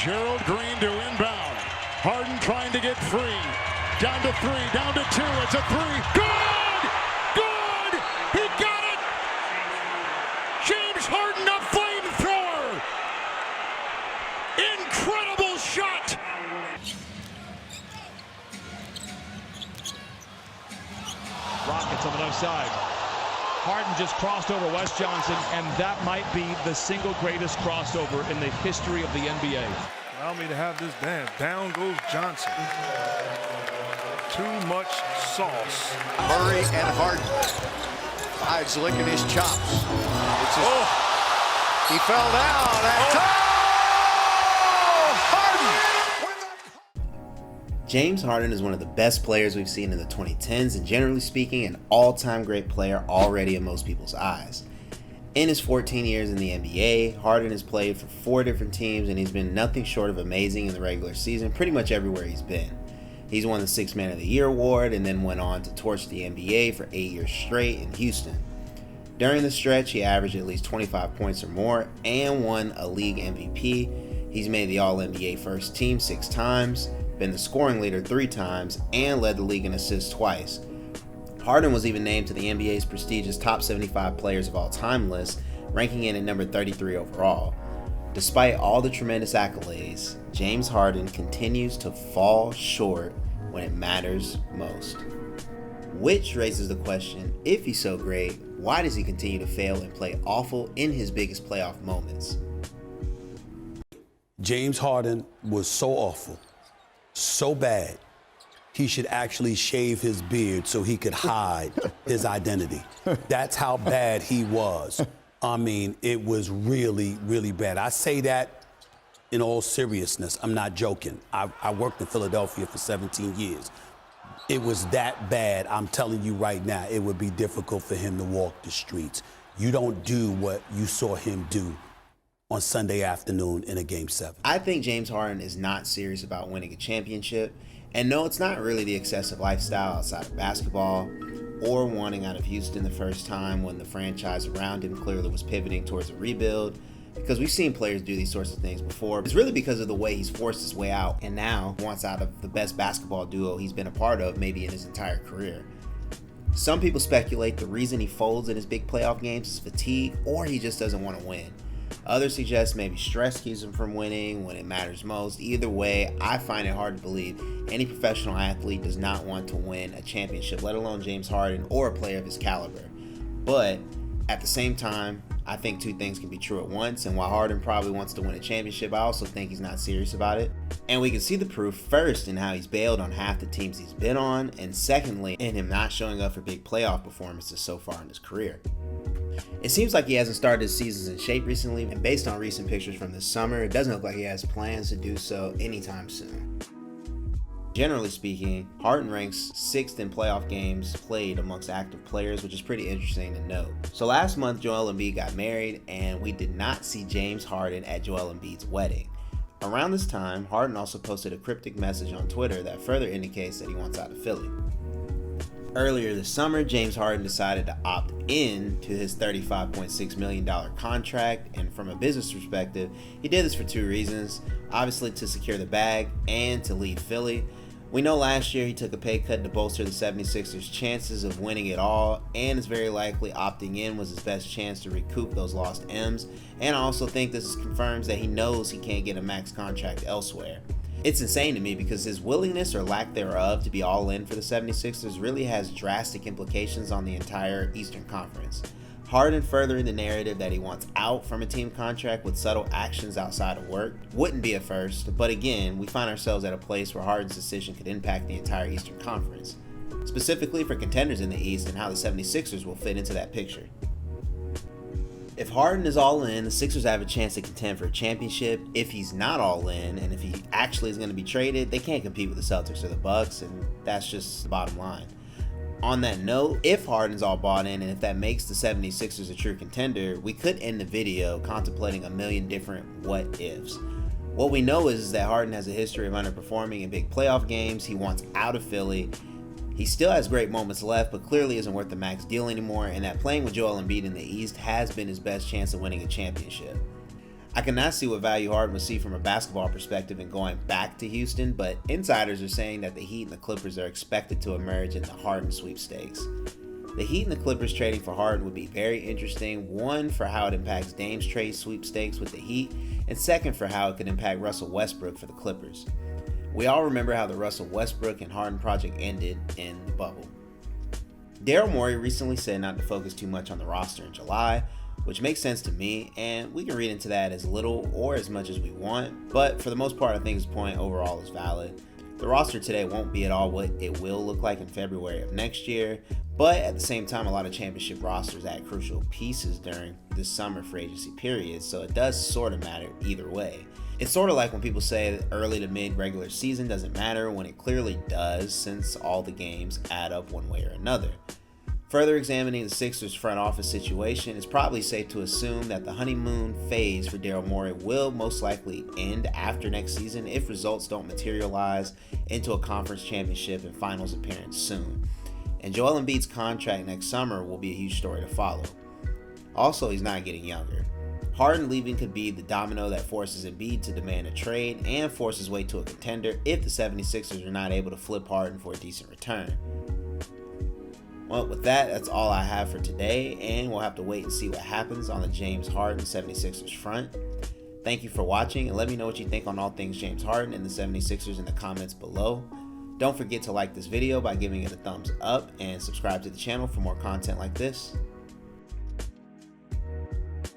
Gerald Green to inbound. Harden trying to get free. Down to 3, down to 2. It's a 3. Good! Good! He got it! James Harden, a flamethrower! Incredible shot! Rockets on the left side. Harden just crossed over Wes Johnson, and that might be the single greatest crossover in the history of the NBA. Allow me to have this dance. Down goes Johnson. Too much sauce. Murray and Harden. Hides licking his chops. He fell down. James Harden is one of the best players we've seen in the 2010s and generally speaking an all-time great player already in most people's eyes. In his 14 years in the NBA, Harden has played for 4 different teams and he's been nothing short of amazing in the regular season pretty much everywhere he's been. He's won the 6th Man of the Year award and then went on to torch the NBA for 8 years straight in Houston. During the stretch, he averaged at least 25 points or more and won a league MVP. He's made the All-NBA first team 6 times, been the scoring leader 3 times, and led the league in assists twice. Harden was even named to the NBA's prestigious top 75 players of all time list, ranking in at number 33 overall. Despite all the tremendous accolades, James Harden continues to fall short when it matters most. Which raises the question, if he's so great, why does he continue to fail and play awful in his biggest playoff moments? James Harden was so awful, so bad, he should actually shave his beard so he could hide his identity. That's how bad he was. I mean, it was really, really bad. I say that in all seriousness. I'm not joking. I worked in Philadelphia for 17 years. It was that bad. I'm telling you right now, it would be difficult for him to walk the streets. You don't do what you saw him do on Sunday afternoon in a Game 7. I think James Harden is not serious about winning a championship. And no, it's not really the excessive lifestyle outside of basketball or wanting out of Houston the first time when the franchise around him clearly was pivoting towards a rebuild, because we've seen players do these sorts of things before. It's really because of the way he's forced his way out and now wants out of the best basketball duo he's been a part of maybe in his entire career. Some people speculate the reason he folds in his big playoff games is fatigue or he just doesn't want to win. Others suggest maybe stress keeps him from winning when it matters most. Either way, I find it hard to believe any professional athlete does not want to win a championship, let alone James Harden or a player of his caliber. But at the same time, I think 2 things can be true at once, and while Harden probably wants to win a championship, I also think he's not serious about it. And we can see the proof first in how he's bailed on half the teams he's been on, and secondly, in him not showing up for big playoff performances so far in his career. It seems like he hasn't started his seasons in shape recently, and based on recent pictures from this summer, it doesn't look like he has plans to do so anytime soon. Generally speaking, Harden ranks 6th in playoff games played amongst active players, which is pretty interesting to note. So last month, Joel Embiid got married, and we did not see James Harden at Joel Embiid's wedding. Around this time, Harden also posted a cryptic message on Twitter that further indicates that he wants out of Philly. Earlier this summer, James Harden decided to opt in to his $35.6 million contract, and from a business perspective, he did this for 2 reasons. Obviously to secure the bag and to leave Philly. We know last year he took a pay cut to bolster the 76ers' chances of winning it all, and it's very likely opting in was his best chance to recoup those lost M's, and I also think this confirms that he knows he can't get a max contract elsewhere. It's insane to me because his willingness or lack thereof to be all in for the 76ers really has drastic implications on the entire Eastern Conference. Harden furthering the narrative that he wants out from a team contract with subtle actions outside of work wouldn't be a first, but again, we find ourselves at a place where Harden's decision could impact the entire Eastern Conference, specifically for contenders in the East and how the 76ers will fit into that picture. If Harden is all in, the Sixers have a chance to contend for a championship. If he's not all in, and if he actually is going to be traded, they can't compete with the Celtics or the Bucks, and that's just the bottom line. On that note, if Harden's all bought in, and if that makes the 76ers a true contender, we could end the video contemplating a million different what-ifs. What we know is that Harden has a history of underperforming in big playoff games. He wants out of Philly. He still has great moments left, but clearly isn't worth the max deal anymore, and that playing with Joel Embiid in the East has been his best chance of winning a championship. I cannot see what value Harden would see from a basketball perspective in going back to Houston, but insiders are saying that the Heat and the Clippers are expected to emerge in the Harden sweepstakes. The Heat and the Clippers trading for Harden would be very interesting, one for how it impacts Dame's trade sweepstakes with the Heat, and second for how it could impact Russell Westbrook for the Clippers. We all remember how the Russell Westbrook and Harden project ended in the bubble. Daryl Morey recently said not to focus too much on the roster in July, which makes sense to me, and we can read into that as little or as much as we want, but for the most part I think his point overall is valid. The roster today won't be at all what it will look like in February of next year, but at the same time a lot of championship rosters add crucial pieces during this summer free agency period, so it does sort of matter either way. It's sort of like when people say that early to mid regular season doesn't matter when it clearly does, since all the games add up one way or another. Further examining the Sixers front office situation, it's probably safe to assume that the honeymoon phase for Daryl Morey will most likely end after next season if results don't materialize into a conference championship and finals appearance soon. And Joel Embiid's contract next summer will be a huge story to follow. Also, he's not getting younger. Harden leaving could be the domino that forces Embiid to demand a trade and force his way to a contender if the 76ers are not able to flip Harden for a decent return. Well, with that, that's all I have for today, and we'll have to wait and see what happens on the James Harden 76ers front. Thank you for watching, and let me know what you think on all things James Harden and the 76ers in the comments below. Don't forget to like this video by giving it a thumbs up and subscribe to the channel for more content like this.